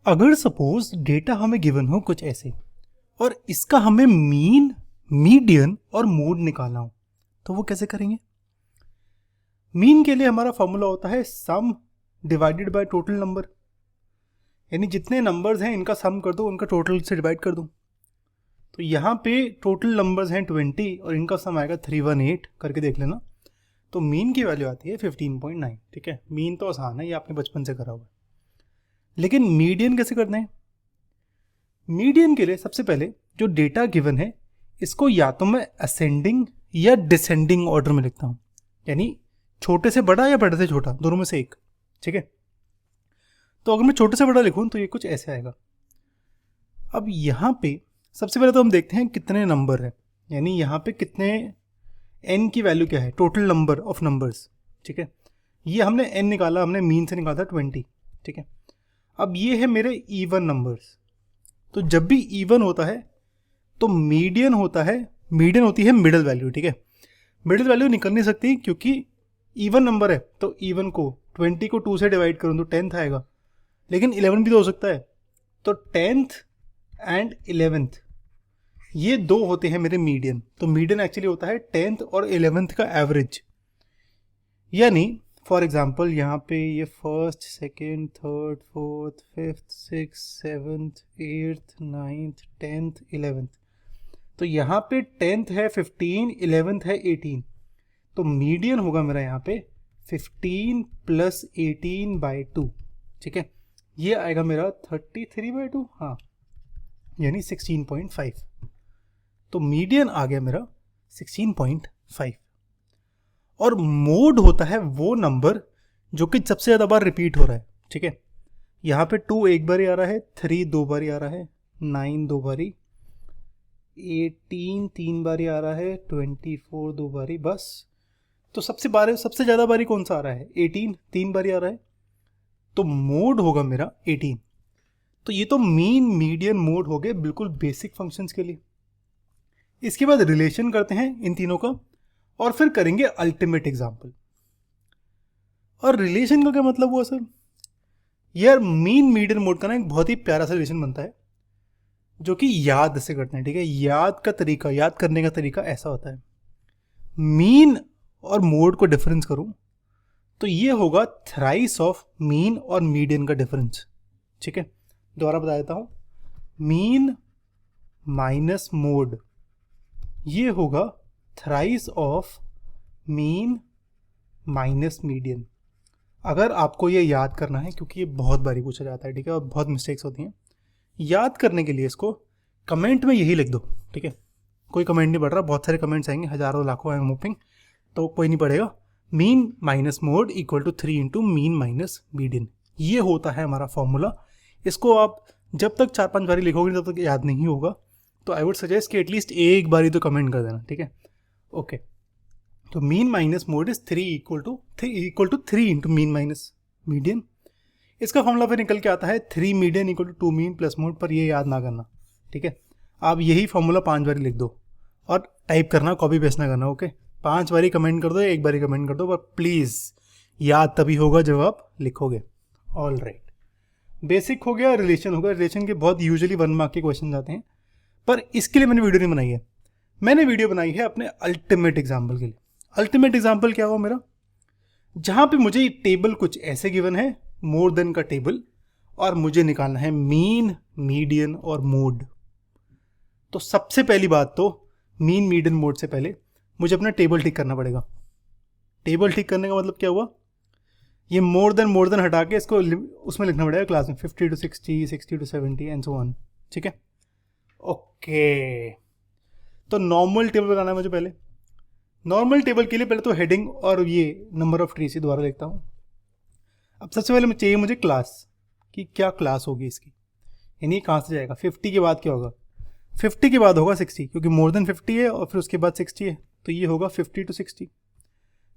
अगर suppose data हमें given हो कुछ ऐसे और इसका हमें मीन, मीडियन और मोड निकालना हो तो वो कैसे करेंगे? मीन के लिए हमारा फॉर्मूला होता है सम डिवाइडेड बाय टोटल नंबर, यानी जितने नंबर्स हैं इनका सम कर दो, उनका टोटल से डिवाइड कर दो। तो यहाँ पे टोटल नंबर्स हैं 20 और इनका सम आएगा 318 करके देख लेना। तो मीन की वैल्यू आती है 15.9। ठीक है, मीन तो आसान है, ये आपने बचपन से करा हुआ है। लेकिन मीडियन कैसे करना है? मीडियन के लिए सबसे पहले जो डेटा गिवन है इसको या तो मैं असेंडिंग या डिसेंडिंग ऑर्डर में लिखता हूँ, यानी छोटे से बड़ा या बड़े से छोटा, दोनों में से एक। ठीक है, तो अगर मैं छोटे से बड़ा लिखूँ तो ये कुछ ऐसे आएगा। अब यहाँ पे सबसे पहले तो हम देखते हैं कितने नंबर हैं, यानी यहाँ पे कितने n की वैल्यू क्या है, टोटल नंबर ऑफ नंबर्स। ठीक है, ये हमने n निकाला, हमने मीन से निकाला था 20। ठीक है, अब ये है मेरे इवन नंबर्स। तो जब भी इवन होता है तो मीडियन होता है, मीडियन होती है मिडिल वैल्यू। ठीक है, मिडिल वैल्यू निकल नहीं सकती क्योंकि इवन नंबर है, तो इवन को 20 को 2 से डिवाइड करूँ तो 10th आएगा, लेकिन 11 भी तो हो सकता है। तो 10th एंड 11th ये दो होते हैं मेरे मीडियन। तो मीडियन एक्चुअली होता है 10th और 11th का एवरेज। यानी फॉर एग्जाम्पल यहाँ पे ये first, second, third, fourth, fifth, six, seventh, eighth, ninth, 10th, 11th। तो यहाँ पे 10th है 15, 11th है 18। तो मीडियन होगा मेरा यहाँ पे 15 प्लस 18/2। ठीक है, ये आएगा मेरा 33/2, हाँ, यानी 16.5। तो मीडियन आ गया मेरा 16.5। और मोड होता है वो नंबर जो कि सबसे ज़्यादा बार रिपीट हो रहा है। ठीक है, यहाँ पे 2 एक बार ही आ रहा है, 3 2 बार ही आ रहा है, 9 2 बारी, 18 3 बार ही आ रहा है, 24 2 बारी, बस। तो सबसे ज़्यादा बारी कौन सा आ रहा है? 18 3 बार ही आ रहा है, तो मोड होगा मेरा 18। तो ये तो मीन, मीडियन, मोड हो गए बिल्कुल बेसिक फंक्शंस के लिए। इसके बाद रिलेशन करते हैं इन तीनों का और फिर करेंगे अल्टीमेट एग्जाम्पल। और रिलेशन का क्या मतलब हुआ सर? यार मीन, मीडियन, मोड का ना एक बहुत ही प्यारा सा रिलेशन बनता है जो कि याद से करते हैं। ठीक है, याद करने का तरीका ऐसा होता है, मीन और मोड को डिफरेंस करूं तो ये होगा थ्राइस ऑफ मीन और मीडियन का डिफरेंस। ठीक है, दोबारा बता देता हूं, मीन माइनस मोड ये होगा thrice of mean minus median. अगर आपको ये याद करना है, क्योंकि ये बहुत बारी पूछा जाता है, ठीक है, और बहुत मिस्टेक्स होती हैं, याद करने के लिए इसको कमेंट में यही लिख दो। ठीक है, कोई कमेंट नहीं पढ़ रहा, बहुत सारे कमेंट्स आएंगे, हजारों लाखों आई एम होपिंग, तो कोई नहीं पढ़ेगा। Mean minus mode equal to 3 into mean minus median, ये होता है हमारा फॉर्मूला। इसको आप जब तक 4-5 बारी लिखोगे तब तक याद नहीं होगा, तो आई वुड सजेस्ट कि एटलीस्ट एक बारी तो कमेंट कर देना। ठीक है, ओके। तो mean minus mode is 3 equal to 3 into mean minus median. इसका फॉर्मूला फिर निकल के आता है 3 median equal to 2 mean plus mode, पर ये याद ना करना। ठीक है, आप यही फॉर्मूला 5 बारी लिख दो और टाइप करना, कॉपी पेस्ट ना करना। ओके, 5 बारी कमेंट कर दो या एक बारी कमेंट कर दो, पर प्लीज़ याद तभी होगा जब आप लिखोगे। ऑल राइट, बेसिक हो गया, रिलेशन हो गया। रिलेशन के बहुत यूजुअली 1 मार्क के क्वेश्चन आते हैं, पर इसके लिए मैंने वीडियो नहीं बनाई है। मैंने वीडियो बनाई है अपने अल्टीमेट एग्जाम्पल के लिए। अल्टीमेट एग्जाम्पल क्या हुआ मेरा? जहाँ पे मुझे टेबल कुछ ऐसे गिवन है, मोर देन का टेबल, और मुझे निकालना है मीन, मीडियन और मोड। तो सबसे पहली बात तो मीन, मीडियन, मोड से पहले मुझे अपना टेबल ठीक करना पड़ेगा। टेबल ठीक करने का मतलब क्या हुआ? ये मोर देन हटा के इसको उसमें लिखना पड़ेगा क्लास में, 50 to 60, 60 to 70 and so on. ठीक है, ओके। तो नॉर्मल टेबल बनाना है मुझे पहले। नॉर्मल टेबल के लिए पहले तो हेडिंग और ये नंबर ऑफ ट्रीज दोबारा देखता हूँ। अब सबसे पहले चाहिए मुझे क्लास, कि क्या क्लास होगी इसकी, यानी कहाँ से जाएगा। 50 के बाद क्या होगा? 50 के बाद होगा 60, क्योंकि मोर देन 50 है और फिर उसके बाद 60 है, तो ये होगा 50 to 60,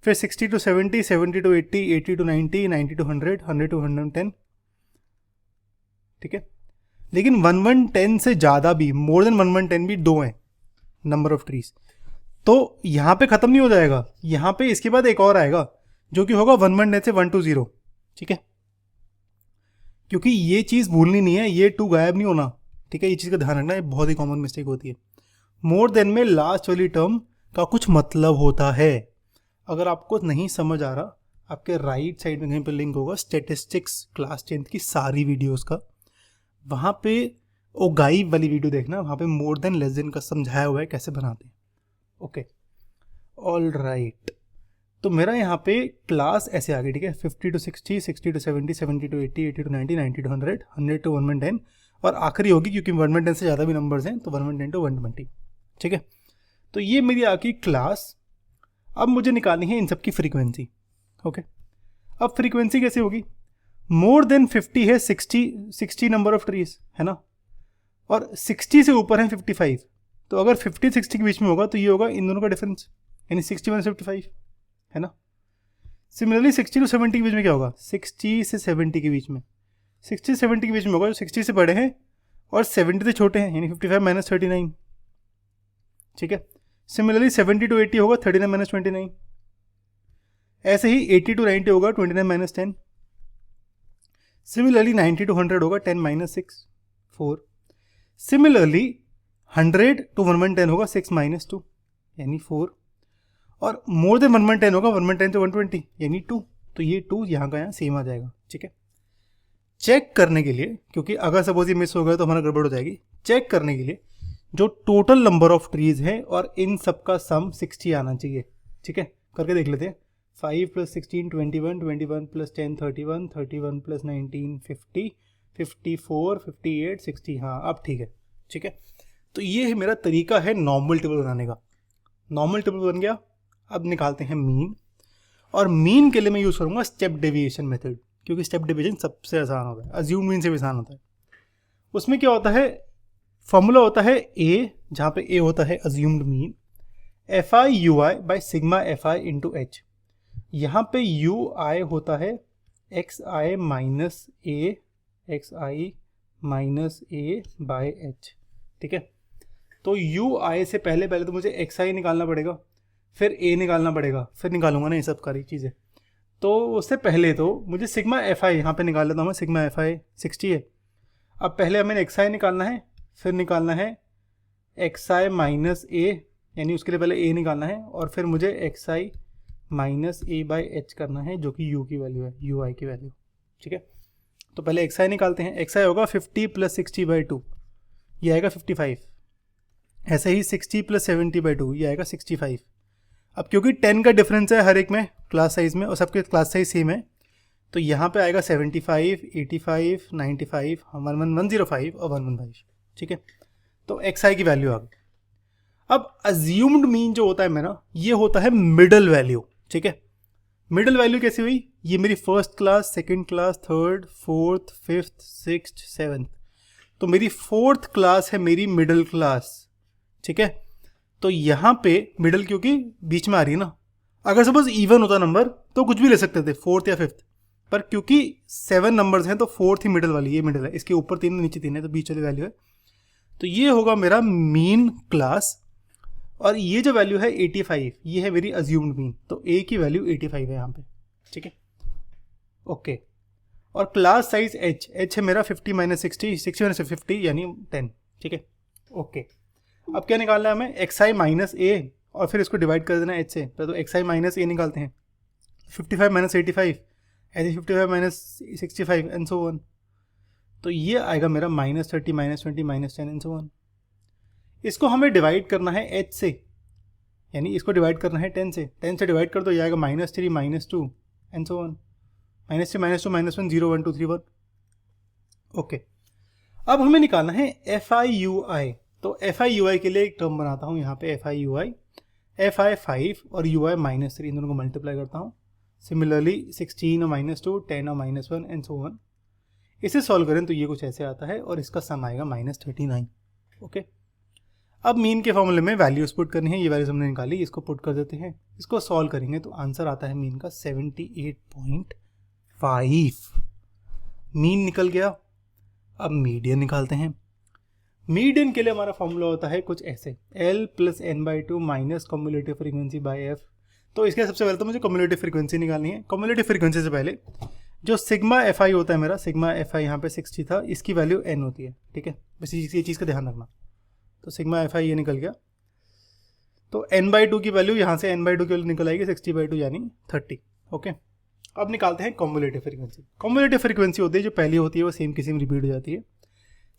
फिर 60 to 70, 70 to 80, 80 to 90, 90 to 100, 100 to 110। ठीक है, लेकिन 1110 से ज़्यादा भी, मोर देन 1110 भी 2 हैं नंबर ऑफ ट्रीज, तो यहाँ पे ख़त्म नहीं हो जाएगा। यहाँ पे इसके बाद एक और आएगा जो कि होगा 1110 से 120। ठीक है, क्योंकि ये चीज़ भूलनी नहीं है, ये 2 गायब नहीं होना, ठीक है, ये चीज़ का ध्यान रखना, ये बहुत ही कॉमन मिस्टेक होती है। मोर देन में लास्ट वाली टर्म का कुछ मतलब होता है। अगर आपको नहीं समझ आ रहा, आपके राइट साइड में कहीं पर लिंक होगा स्टैटिस्टिक्स क्लास 10th की सारी वीडियोस का, वहाँ पे वो गाइब वाली वीडियो देखना, वहाँ पे मोर देन लेस देन का समझाया हुआ है कैसे बनाते हैं। Okay, all right. तो मेरा यहाँ पे क्लास ऐसे आ गई, ठीक है, 50 to 60, 60 to 70, 70 to 80, 80 to 90, 90 to 100, 100 to 110, और आखिरी होगी क्योंकि 110 से ज़्यादा भी नंबर्स हैं तो 110 to 120, ठीक है। तो ये मेरी आ गई क्लास। अब मुझे निकालनी है इन सब की फ्रीक्वेंसी। ओके, अब फ्रीक्वेंसी कैसे होगी? मोर देन 50 है 60 नंबर ऑफ ट्रीज, है ना, और 60 से ऊपर है 55। तो अगर 50 60 के बीच में होगा तो ये होगा इन दोनों का डिफरेंस, यानी 61 55, है ना। सिमिलरली 60 to 70 के बीच में क्या होगा? 60 से 70 के बीच में, 60 से 70 के बीच में होगा जो 60 से बड़े हैं और 70 से छोटे हैं, यानी 55 - 39, ठीक है। सिमिलरली 70 to 80 होगा 39 - 29। ऐसे ही 80 to 90 होगा 29 - 10। सिमिलरली 90 to 100 होगा 10 - 6 4। सिमिलरली 100 to 110 होगा 6 - 2 यानी 4। और मोर देन 110 होगा 110 से 120 यानी 2। तो ये 2 यहाँ का यहाँ सेम आ जाएगा, ठीक है। चेक करने के लिए, क्योंकि अगर सपोज ये मिस हो गया तो हमारा गड़बड़ हो जाएगी, चेक करने के लिए जो टोटल नंबर ऑफ ट्रीज है और इन सब का सम 60 आना चाहिए, ठीक है। करके देख लेते हैं। 5 + 16 21, 21 + 10 31, 31 + 19 50, 54 58 60। हाँ अब ठीक है, ठीक है। तो ये मेरा तरीका है नॉर्मल टेबल बनाने का। नॉर्मल टेबल बन गया। अब निकालते हैं मीन, और मीन के लिए मैं यूज़ करूँगा स्टेप डेविएशन मेथड, क्योंकि स्टेप डेविएशन सबसे आसान होता है, अज्यूम मीन से भी आसान होता है। उसमें क्या होता है, फॉर्मूला होता है ए, जहाँ पे ए होता है assumed mean, FI UI by sigma FI into H। यहाँ पे UI होता है XI माइनस ए, XI माइनस ए बाय H, ठीक है। तो UI से पहले तो मुझे XI निकालना पड़ेगा, फिर ए निकालना पड़ेगा, फिर निकालूंगा ना ये सब सारी चीज़ें। तो उससे पहले तो मुझे सिग्मा FI यहाँ पे निकाल लेता हूँ मैं। सिग्मा FI 60 है। अब पहले हमें XI निकालना है, फिर निकालना है XI माइनस ए, यानी उसके लिए पहले ए निकालना है, और फिर मुझे XI minus A by H करना है, जो कि U की वैल्यू है, UI की वैल्यू, ठीक है। तो पहले XI निकालते हैं। XI होगा 50 + 60/2, ये आएगा 55। ऐसे ही 60 + 70/2, ये आएगा 65। अब क्योंकि 10 का डिफरेंस है हर एक में क्लास साइज में, और सबके क्लास साइज सेम है, तो यहाँ पे आएगा 75 85 95 105 और 115, ठीक है। तो XI की वैल्यू आ गई। अब अज्यूम्ड मीन जो होता है मेरा, ये होता है मिडल वैल्यू, ठीक है। मिडल वैल्यू कैसी हुई? ये मेरी first class, second class, third, fourth, fifth, sixth, seventh. तो मेरी फोर्थ क्लास है मेरी मिडल क्लास, ठीक है। तो यहाँ पे मिडल क्योंकि बीच में आ रही है ना, अगर सपोज इवन होता नंबर तो कुछ भी ले सकते थे, फोर्थ या फिफ्थ, पर क्योंकि 7 नंबर्स हैं तो फोर्थ ही मिडल वाली, ये मिडल है, इसके ऊपर 3 नीचे 3 है, तो बीच वाली वैल्यू है। तो ये होगा मेरा मीन क्लास, और ये जो वैल्यू है 85, ये है मेरी अज्यूम्ड मीन। तो ए की वैल्यू 85 है यहाँ पे, ठीक है, ओके। और क्लास साइज H है मेरा 50 - 60, 60 - 50 यानी 10, ठीक है, ओके। अब क्या निकालना है हमें? XI माइनस ए, और फिर इसको डिवाइड कर देना H से। तो XI माइनस ए निकालते हैं, 55 - 85, ऐसे 55 - 65 एंड सो वन। तो ये आएगा मेरा -30 -20 -10 एंड सो वन। इसको हमें डिवाइड करना है H से, यानी इसको डिवाइड करना है 10 से। 10 से डिवाइड कर दो, ये आएगा -3 -2 एंड सो वन। -3 -2 -1 0 1 2 3 1, ओके। अब हमें निकालना है FI UI। तो FI UI के लिए एक टर्म बनाता हूँ यहाँ पे, FI UI, FI 5 और UI -3, इन दोनों को मल्टीप्लाई करता हूँ। सिमिलरली 16 और -2, 10 और -1 एंड सो वन। इसे सॉल्व करें तो ये कुछ ऐसे आता है, और इसका सम आएगा -39, ओके। अब मीन के फॉर्मूले में वैल्यूज पुट करनी है, ये वैल्यूज हमने निकाली, इसको पुट कर देते हैं। इसको सॉल्व करेंगे तो आंसर आता है मीन का 78.5। मीन निकल गया। अब मीडियन निकालते हैं। मीडियन के लिए हमारा फॉर्मूला होता है कुछ ऐसे, L + n/2 minus cumulative frequency by F। तो इसके सबसे पहले तो मुझे कम्युलेटिव फ्रीक्वेंसी निकालनी है। कम्युलेटिव फ्रीक्वेंसी से पहले जो सिग्मा एफ आई होता है मेरा, सिग्मा एफ आई यहाँ पे 60 था, इसकी वैल्यू n होती है, ठीक है, बस ये चीज़ का ध्यान रखना। तो सिग्मा एफ आई ये निकल गया, तो n/2 की वैल्यू यहाँ से n/2 की वैल्यू निकल आएगी 60/2 यानी 30। ओके, अब निकालते हैं कॉम्युलेटिव फ्रीक्वेंसी। कॉम्युलेटिव फ्रीक्वेंसी होती है जो पहली होती है वो सेम की सेम रिपीट हो जाती है।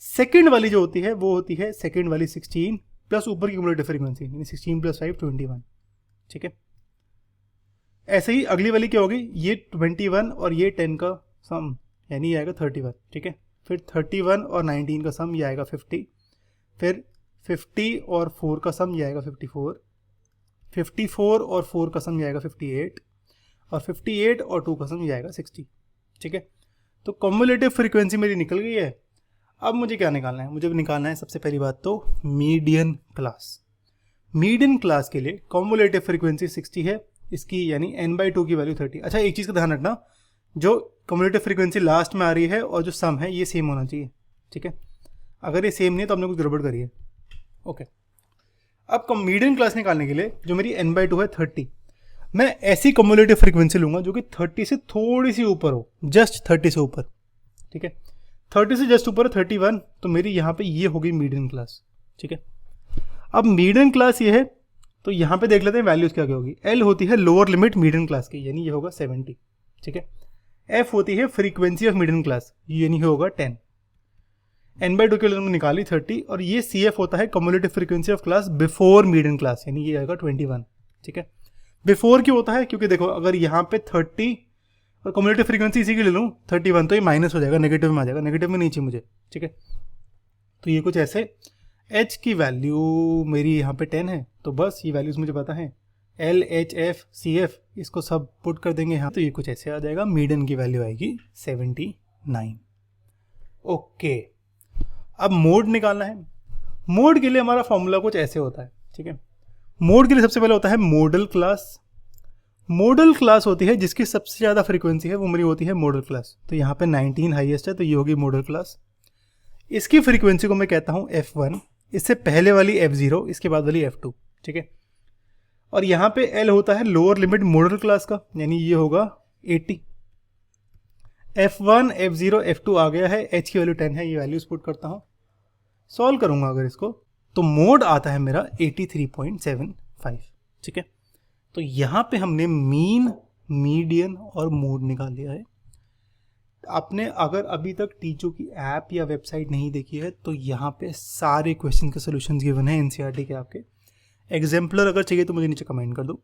सेकंड वाली जो होती है वो होती है सेकंड वाली 16 प्लस ऊपर की कॉम्युलेटिव फ्रीक्वेंसी यानी 16 + 5 21, ठीक है। ऐसे ही अगली वाली क्या होगी, ये 21 और ये 10 का सम यानी ये आएगा 31, ठीक है। फिर 31 और 19 का सम ये आएगा 50, फिर 50 और 4 का सम ये आएगा 54, 54 और 4 का सम ये आएगा 58, और 58 और 2 का सम ये आएगा 60, ठीक है। तो कॉम्युलेटिव फ्रीक्वेंसी मेरी निकल गई है। अब मुझे क्या निकालना है, मुझे निकालना है सबसे पहली बात तो मीडियन क्लास। मीडियन क्लास के लिए कॉम्युलेटिव फ्रीक्वेंसी 60 है, इसकी यानी n/2 की वैल्यू 30। अच्छा, एक चीज़ का ध्यान रखना, जो कॉम्युलेटिव फ्रीक्वेंसी लास्ट में आ रही है और जो सम है ये सेम होना चाहिए, ठीक है। अगर ये सेम नहीं है तो हमने कुछ गड़बड़ करी है। ओके, अब मीडियन क्लास निकालने के लिए जो मेरी n/2 है 30, मैं ऐसी कॉम्युलेटिव फ्रीक्वेंसी लूँगा जो कि 30 से थोड़ी सी ऊपर हो, जस्ट 30 से ऊपर, ठीक है। 30 से जस्ट ऊपर 31, तो मेरी यहाँ पे ये होगी मीडियन क्लास, ठीक है। अब मीडियन क्लास ये है, तो यहाँ पे देख लेते हैं वैल्यूज क्या क्या होगी। एल होती है लोअर लिमिट मीडियन क्लास की, यानी ये होगा 70, ठीक है। एफ होती है फ्रीक्वेंसी ऑफ मीडियन क्लास, यानी होगा 10। n/2 के लिए हमने निकाली 30, और ये सी एफ होता है cumulative frequency of class before median class, यानी ये आएगा 21, ठीक है। बिफोर क्यों होता है, क्योंकि देखो अगर यहाँ पे 30 और कम्युलेटिव फ्रीक्वेंसी इसी की ले लूँ 31, तो ये माइनस हो जाएगा, नेगेटिव में आ जाएगा, नेगेटिव में नहीं चाहिए मुझे, ठीक है। तो ये कुछ ऐसे, h की वैल्यू मेरी यहाँ पे 10 है, तो बस ये वैल्यूज मुझे पता है, L, H, F, C, F, इसको सब पुट कर देंगे यहाँ, तो ये कुछ ऐसे आ जाएगा। मीडियन की वैल्यू आएगी 79। ओके, अब मोड निकालना है। मोड के लिए हमारा फॉर्मूला कुछ ऐसे होता है, ठीक है। मोड के लिए सबसे पहले होता है मॉडल क्लास। मॉडल क्लास होती है जिसकी सबसे ज़्यादा फ्रीक्वेंसी है, वो मेरी होती है मॉडल क्लास। तो यहाँ पे 19 हाईएस्ट है, तो ये होगी मॉडल क्लास। इसकी फ्रीक्वेंसी को मैं कहता हूँ F1, इससे पहले वाली F0, इसके बाद वाली F2, ठीक है। और यहाँ पे L होता है लोअर लिमिट मॉडल क्लास का, यानी ये होगा 80। F1, F0, F2 आ गया है, H की वैल्यू 10 है, ये वैल्यूज पुट करता हूँ, सॉल्व करूँगा अगर इसको, तो मोड आता है मेरा 83.75, ठीक है। तो यहाँ पे हमने मीन, मीडियन और मोड निकाल लिया है। आपने अगर अभी तक टीचो की ऐप या वेबसाइट नहीं देखी है तो यहाँ पे सारे क्वेश्चन के सॉल्यूशंस गिवन है एनसीईआरटी के। आपके एग्जाम्पलर अगर चाहिए तो मुझे नीचे कमेंट कर दो,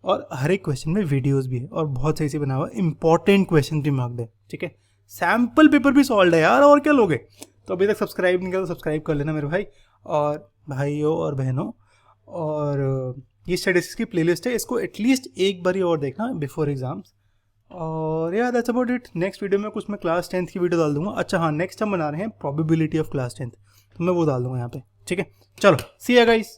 और हर एक क्वेश्चन में वीडियोस भी है और बहुत सही से बना हुआ, इंपॉर्टेंट क्वेश्चन भी मार्क्ड है, ठीक है। सैम्पल पेपर भी सॉल्व है यार, और क्या लोगे। तो अभी तक सब्सक्राइब नहीं किया तो सब्सक्राइब कर लेना मेरे भाई और भाइयों और बहनों। और ये स्टडीज की प्लेलिस्ट है, इसको एटलीस्ट एक बार ही और देखना बिफोर एग्जाम्स। और यार that's about it. Next video में कुछ मैं क्लास 10th की वीडियो डाल दूंगा। अच्छा हाँ, नेक्स्ट हम बना रहे हैं प्रोबेबिलिटी ऑफ क्लास 10th, तो मैं वो डाल दूंगा यहाँ पे, ठीक है। चलो सी यू गाइस।